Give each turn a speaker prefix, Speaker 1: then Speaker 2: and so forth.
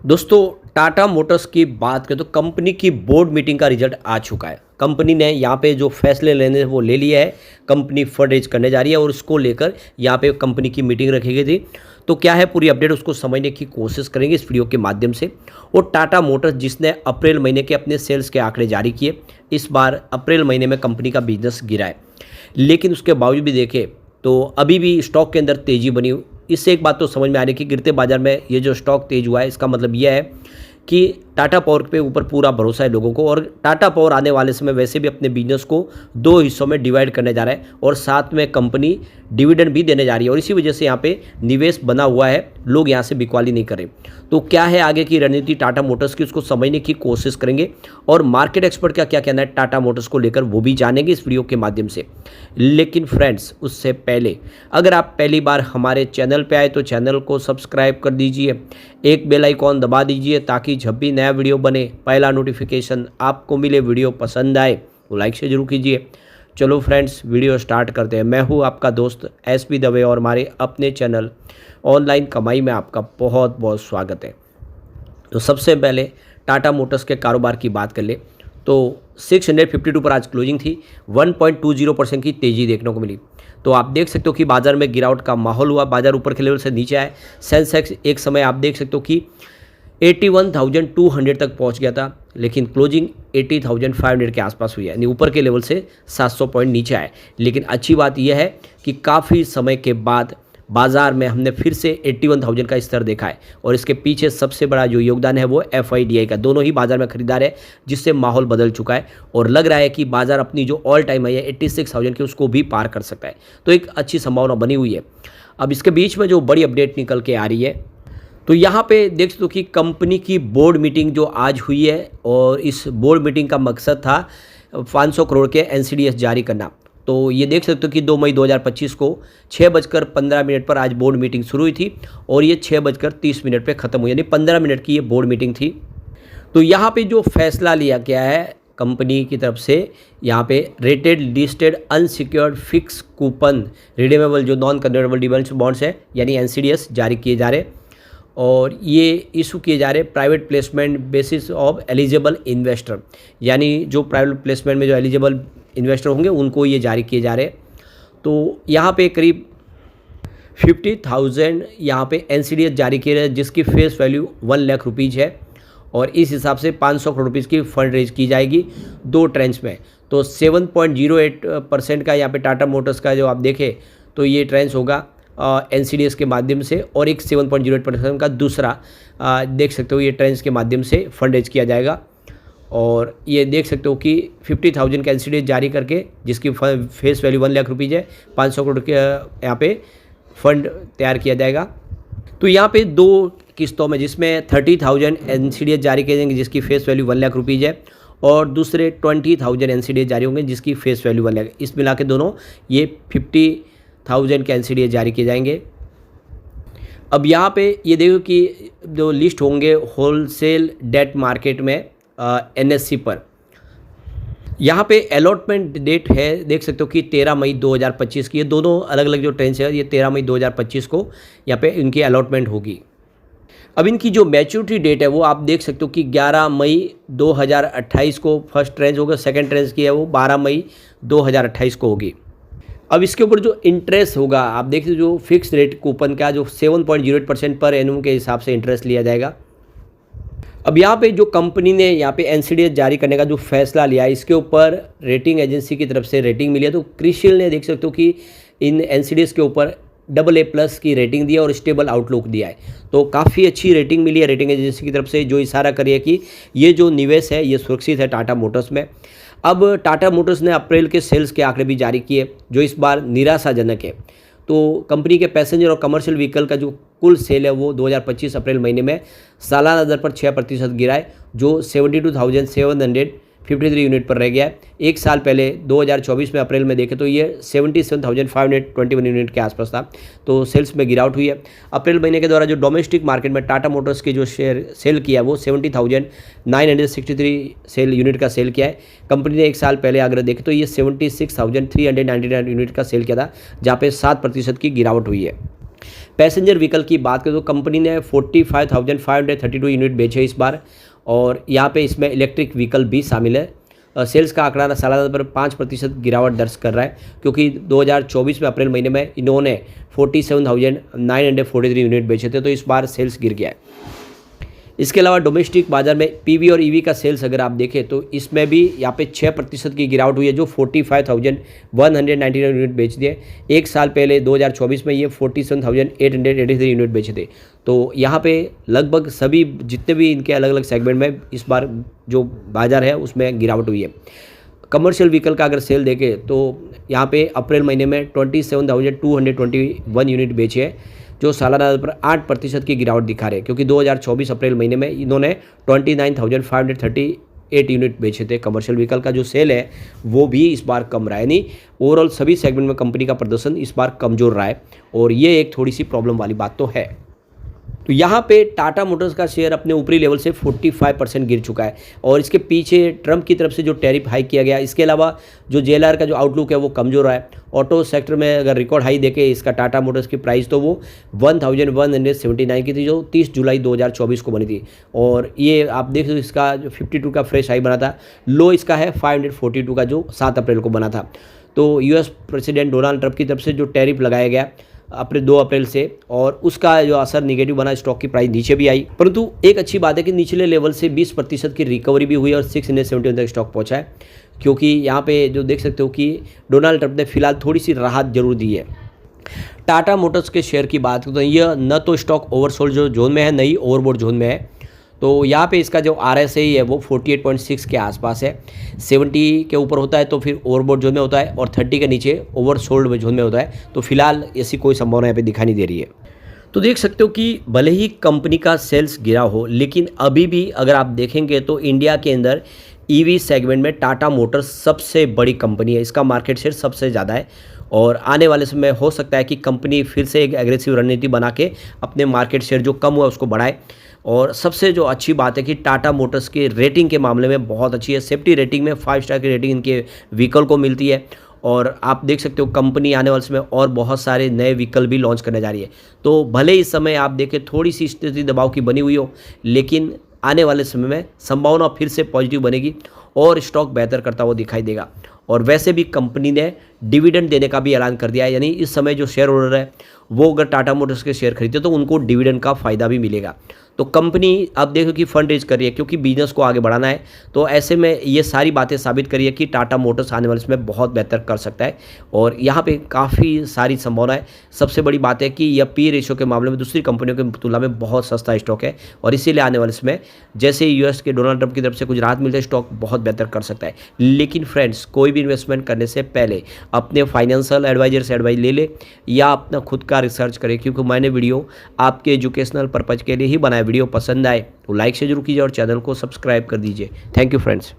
Speaker 1: दोस्तों टाटा मोटर्स की बात करें तो कंपनी की बोर्ड मीटिंग का रिजल्ट आ चुका है। कंपनी ने यहाँ पे जो फैसले लेने वो ले लिया है। कंपनी फंड रेज करने जा रही है और उसको लेकर यहाँ पे कंपनी की मीटिंग रखी गई थी। तो क्या है पूरी अपडेट उसको समझने की कोशिश करेंगे इस वीडियो के माध्यम से। और टाटा मोटर्स जिसने अप्रैल महीने के अपने सेल्स के आंकड़े जारी किए, इस बार अप्रैल महीने में कंपनी का बिजनेस गिरा है, लेकिन उसके बावजूद भी देखें तो अभी भी स्टॉक के अंदर तेज़ी बनी। इससे एक बात तो समझ में आ रही है कि गिरते बाजार में ये जो स्टॉक तेज हुआ है, इसका मतलब यह है कि टाटा पावर पे ऊपर पूरा भरोसा है लोगों को। और टाटा पावर आने वाले समय वैसे भी अपने बिजनेस को दो हिस्सों में डिवाइड करने जा रहा है और साथ में कंपनी डिविडेंड भी देने जा रही है और इसी वजह से यहाँ पे निवेश बना हुआ है, लोग यहाँ से बिकवाली नहीं करें। तो क्या है आगे की रणनीति टाटा मोटर्स की, उसको समझने की कोशिश करेंगे और मार्केट एक्सपर्ट का क्या कहना है टाटा मोटर्स को लेकर वो भी जानेंगे इस वीडियो के माध्यम से। लेकिन फ्रेंड्स उससे पहले अगर आप पहली बार हमारे चैनल पे आए तो चैनल को सब्सक्राइब कर दीजिए, एक बेल आइकॉन दबा दीजिए ताकि जब भी नया वीडियो बने पहला नोटिफिकेशन आपको मिले। वीडियो पसंद आए तो लाइक से जरूर कीजिए। चलो फ्रेंड्स वीडियो स्टार्ट करते हैं। मैं हूँ आपका दोस्त एसपी दवे और हमारे अपने चैनल ऑनलाइन कमाई में आपका बहुत बहुत स्वागत है। तो सबसे पहले टाटा मोटर्स के कारोबार की बात कर ले तो 652 पर आज क्लोजिंग थी, 1.20% की तेज़ी देखने को मिली। तो आप देख सकते हो कि बाज़ार में गिरावट का माहौल हुआ, बाज़ार ऊपर के लेवल से नीचे आए। सेंसेक्स एक समय आप देख सकते हो कि 81,200 तक पहुंच गया था, लेकिन क्लोजिंग 80,500 के आसपास हुई है, यानी ऊपर के लेवल से 700 पॉइंट नीचे आए। लेकिन अच्छी बात यह है कि काफ़ी समय के बाद बाज़ार में हमने फिर से 81,000 का स्तर देखा है और इसके पीछे सबसे बड़ा जो योगदान है वो FIDI का। दोनों ही बाज़ार में खरीदार है जिससे माहौल बदल चुका है और लग रहा है कि बाज़ार अपनी जो ऑल टाइम है 86,000 की उसको भी पार कर सकता है। तो एक अच्छी संभावना बनी हुई है। अब इसके बीच में जो बड़ी अपडेट निकल के आ रही है तो यहाँ पे देख सकते हो कि कंपनी की बोर्ड मीटिंग जो आज हुई है और इस बोर्ड मीटिंग का मकसद था 500 करोड़ के NCDS जारी करना। तो ये देख सकते हो कि 2 मई 2025 को 6:15 पर आज बोर्ड मीटिंग शुरू हुई थी और ये 6:30 पे ख़त्म हुई, यानी 15 मिनट की ये बोर्ड मीटिंग थी। तो यहाँ पे जो फैसला लिया गया है कंपनी की तरफ से, यहाँ पे rated listed unsecured fix coupon redeemable जो नॉन कन्वर्टेबल डिबेंचर बॉन्ड्स है यानी NCDS जारी किए जा रहे और ये इशू किए जा रहे private placement basis of eligible investor, यानी जो प्राइवेट प्लेसमेंट में जो एलिजिबल इन्वेस्टर होंगे उनको ये जारी किए जा रहे। तो यहाँ पे करीब 50,000 यहाँ पे NCDS जारी किए रहे जिसकी फेस वैल्यू 1 लाख रुपीज़ है और इस हिसाब से 500 करोड़ रुपीज़ की फंड रेज की जाएगी 2 ट्रेंच में। तो 7.08% का यहाँ पे टाटा मोटर्स का जो आप देखें तो ये ट्रेंच होगा NCDS के माध्यम से और एक 7.08% का दूसरा देख सकते हो ये ट्रेंच के माध्यम से फंड रेज किया जाएगा। और ये देख सकते हो कि 50,000 का NCDS जारी करके जिसकी फेस वैल्यू 1 लाख रुपीज़ है, 500 करोड़ के यहाँ पे फंड तैयार किया जाएगा। तो यहाँ पे 2 किस्तों में जिसमें 30,000 NCDS जारी किए जाएंगे जिसकी फेस वैल्यू 1 लाख रुपीज़ है और दूसरे 20,000 NCDS जारी होंगे जिसकी फेस वैल्यू 1 लाख। इस मिला के दोनों ये 50,000 के NCDS जारी किए जाएंगे। अब यहाँ पे ये देखो कि जो लिस्ट होंगे होलसेल डेट मार्केट में NSE पर, यहाँ पे अलॉटमेंट डेट है देख सकते हो कि 13 मई 2025 की। ये दोनों अलग अलग जो ट्रेंच है ये 13 मई 2025 को यहाँ पे इनकी अलॉटमेंट होगी। अब इनकी जो मैच्योरिटी डेट है वो आप देख सकते हो कि 11 मई 2028 को फर्स्ट ट्रेंच होगा, सेकेंड ट्रेंच की है वो 12 मई 2028 को होगी। अब इसके ऊपर जो इंटरेस्ट होगा आप देख सकते जो फिक्स रेट कूपन का जो 7.08% पर एनुम के हिसाब से इंटरेस्ट लिया जाएगा। अब यहाँ पे जो कंपनी ने यहाँ पे NCDS जारी करने का जो फैसला लिया है इसके ऊपर रेटिंग एजेंसी की तरफ से रेटिंग मिली है। तो क्रिसिल ने देख सकते हो कि इन NCDS के ऊपर AA+ की रेटिंग दी है और स्टेबल आउटलुक दिया है। तो काफ़ी अच्छी रेटिंग मिली है रेटिंग एजेंसी की तरफ से, जो इशारा करी है कि ये जो निवेश है ये सुरक्षित है टाटा मोटर्स में। अब टाटा मोटर्स ने अप्रैल के सेल्स के आंकड़े भी जारी किए जो इस बार निराशाजनक है। तो कंपनी के पैसेंजर और कमर्शियल व्हीकल का जो कुल सेल है वो 2025 अप्रैल महीने में सालाना दर पर 6% गिरा है जो 72,753 यूनिट पर रह गया है। एक साल पहले 2024 में अप्रैल में देखें तो ये 77,521 यूनिट के आसपास था। तो सेल्स में गिरावट हुई है। अप्रैल महीने के दौरान जो डोमेस्टिक मार्केट में टाटा मोटर्स के जो शेयर सेल किया वो 70,963 सेल यूनिट का सेल किया है। कंपनी ने एक साल पहले अगर देखें तो ये 76,399 यूनिट का सेल किया था जहाँ पे 7% की गिरावट हुई है। पैसेंजर व्हीकल की बात करें तो कंपनी ने 45,532 यूनिट बेचे इस बार, और यहाँ पे इसमें इलेक्ट्रिक व्हीकल भी शामिल है। सेल्स का आंकड़ा सालाना पर 5% गिरावट दर्ज कर रहा है, क्योंकि 2024 में अप्रैल महीने में इन्होंने 47,943 यूनिट बेचे थे, तो इस बार सेल्स गिर गया है। इसके अलावा डोमेस्टिक बाजार में पीवी और ईवी का सेल्स अगर आप देखें तो इसमें भी यहाँ पे 6% की गिरावट हुई है, जो 45,199 यूनिट बेच दिए। एक साल पहले 2024 में ये 47,883 यूनिट बेचे थे। तो यहाँ पे लगभग सभी जितने भी इनके अलग अलग सेगमेंट में इस बार जो बाजार है उसमें गिरावट हुई है। कमर्शियल व्हीकल का अगर सेल देखें तो यहाँ पे अप्रैल महीने में 27,221 यूनिट बेचे हैं, जो सालाना पर 8% की गिरावट दिखा रहे हैं, क्योंकि 2024 अप्रैल महीने में इन्होंने 29,538 यूनिट बेचे थे। कमर्शियल व्हीकल का जो सेल है वो भी इस बार कम रहा है, यानी ओवरऑल सभी सेगमेंट में कंपनी का प्रदर्शन इस बार कमज़ोर रहा है, और ये एक थोड़ी सी प्रॉब्लम वाली बात तो है। तो यहाँ पे टाटा मोटर्स का शेयर अपने ऊपरी लेवल से 45% गिर चुका है, और इसके पीछे ट्रंप की तरफ से जो टैरिफ हाई किया गया, इसके अलावा जो JLR का जो आउटलुक है वो कमज़ोर रहा है। ऑटो सेक्टर में अगर रिकॉर्ड हाई देखें इसका टाटा मोटर्स की प्राइस तो वो 1179 की थी, जो 30 जुलाई 2024 को बनी थी, और ये आप देख सकते इसका जो 52 का फ्रेश हाई बना था। लो इसका है 542 का, जो 7 अप्रैल को बना था। तो US प्रेसिडेंट डोनाल्ड ट्रंप की तरफ से जो टैरिफ लगाया गया 2 अप्रैल से, और उसका जो असर निगेटिव बना, स्टॉक की प्राइस नीचे भी आई। परंतु एक अच्छी बात है कि निचले लेवल से 20% की रिकवरी भी हुई और 671 तक स्टॉक पहुंचा है, क्योंकि यहाँ पे जो देख सकते हो कि डोनाल्ड ट्रंप ने फिलहाल थोड़ी सी राहत जरूर दी है। टाटा मोटर्स के शेयर की बात करें तो यह न तो स्टॉक ओवरसोल्ड जो जोन में है, न ही ओवरबोट जोन में है। तो यहाँ पे इसका जो RSI है वो 48.6 के आसपास है। 70 के ऊपर होता है तो फिर ओवरबोट जोन में होता है, और 30 के नीचे ओवरसोल्ड जोन में होता है। तो फिलहाल ऐसी कोई संभावना यहाँ पे दिखाई नहीं दे रही है। तो देख सकते हो कि भले ही कंपनी का सेल्स गिरा हो, लेकिन अभी भी अगर आप देखेंगे तो इंडिया के अंदर EV सेगमेंट में टाटा मोटर्स सबसे बड़ी कंपनी है, इसका मार्केट शेयर सबसे ज़्यादा है, और आने वाले समय हो सकता है कि कंपनी फिर से एक एग्रेसिव रणनीति बना के अपने मार्केट शेयर जो कम हुआ उसको बढ़ाए। और सबसे जो अच्छी बात है कि टाटा मोटर्स की रेटिंग के मामले में बहुत अच्छी है। सेफ्टी रेटिंग में 5 स्टार की रेटिंग इनके व्हीकल को मिलती है, और आप देख सकते हो कंपनी आने वाले समय और बहुत सारे नए व्हीकल भी लॉन्च करने जा रही है। तो भले इस समय आप देखें थोड़ी सी स्थिति दबाव की बनी हुई हो, लेकिन आने वाले समय में संभावना फिर से पॉजिटिव बनेगी और स्टॉक बेहतर करता हुआ दिखाई देगा। और वैसे भी कंपनी ने डिविडेंड देने का भी ऐलान कर दिया है, यानी इस समय जो शेयर होल्डर है वो अगर टाटा मोटर्स के शेयर खरीदते तो उनको डिविडेंड का फ़ायदा भी मिलेगा। तो कंपनी आप देखो कि फंड रेज कर रही है, क्योंकि बिजनेस को आगे बढ़ाना है। तो ऐसे में ये सारी बातें साबित करी है कि टाटा मोटर्स आने वाले समय बहुत बेहतर कर सकता है, और यहाँ पे काफ़ी सारी संभावना है। सबसे बड़ी बात है कि यह पी रेशो के मामले में दूसरी कंपनियों की तुलना में बहुत सस्ता स्टॉक है, और इसीलिए आने वाले समय जैसे US के डोनाल्ड ट्रंप की तरफ से कुछ राहत मिलता है, स्टॉक बहुत बेहतर कर सकता है। लेकिन फ्रेंड्स, कोई भी इन्वेस्टमेंट करने से पहले अपने फाइनेंशियल एडवाइजर से एडवाइस ले ले, या अपना खुद का रिसर्च करें, क्योंकि मैंने वीडियो आपके एजुकेशनल पर्पज़ के लिए ही बनाया। वीडियो पसंद आए तो लाइक से जरूर कीजिए और चैनल को सब्सक्राइब कर दीजिए। Thank you friends.